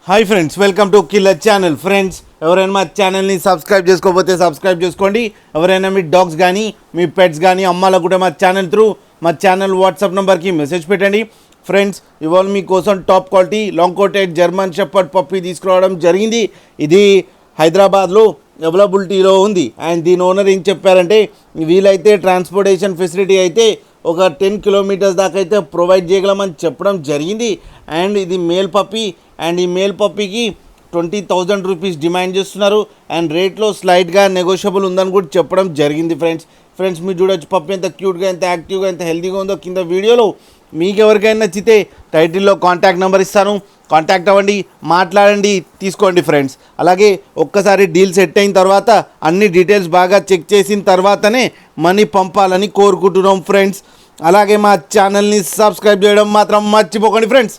Hi friends, welcome to killer channel. Friends, ఎవరైనా మా ఛానల్ని సబ్స్క్రైబ్ చేసుకోకపోతే సబ్స్క్రైబ్ చేసుకోండి. ఎవరైనా మీ డాగ్స్ కానీ మీ పెట్స్ కానీ అమ్మాలకు కూడా మా ఛానల్ త్రూ మా ఛానల్ వాట్సాప్ నెంబర్కి మెసేజ్ పెట్టండి. ఫ్రెండ్స్, ఇవాళ మీకోసం top quality long coated German shepherd puppy తీసుకురావడం జరిగింది. ఇది హైదరాబాద్లో అవైలబిలిటీలో ఉంది. అండ్ దీని ఓనర్ ఏం చెప్పారంటే, వీలైతే ట్రాన్స్పోర్టేషన్ ఫెసిలిటీ అయితే ఒక 10 కిలోమీటర్స్ దాకా అయితే ప్రొవైడ్ చేయగలమని చెప్పడం జరిగింది. అండ్ ఇది మేల్ పప్పీ. అండ్ ఈ మేల్ పప్పీకి 20,000 రూపీస్ డిమాండ్ చేస్తున్నారు. అండ్ రేట్లో స్లైట్గా నెగోషియబుల్ ఉందని కూడా చెప్పడం జరిగింది. ఫ్రెండ్స్ మీరు చూడొచ్చు పప్పీ ఎంత క్యూట్గా, ఎంత యాక్టివ్గా, ఎంత హెల్తీగా ఉందో కింద వీడియోలో. మీకు ఎవరికైనా నచ్చితే టైటిల్లో కాంటాక్ట్ నెంబర్ ఇస్తాను, కాంటాక్ట్ అవ్వండి, మాట్లాడండి, తీసుకోండి ఫ్రెండ్స్. అలాగే ఒక్కసారి డీల్ సెట్ అయిన తర్వాత అన్ని డీటెయిల్స్ బాగా చెక్ చేసిన తర్వాతనే మనీ పంపాలని కోరుకుంటున్నాం ఫ్రెండ్స్. అలాగే మా ఛానల్ని సబ్స్క్రైబ్ చేయడం మాత్రం మర్చిపోకండి ఫ్రెండ్స్.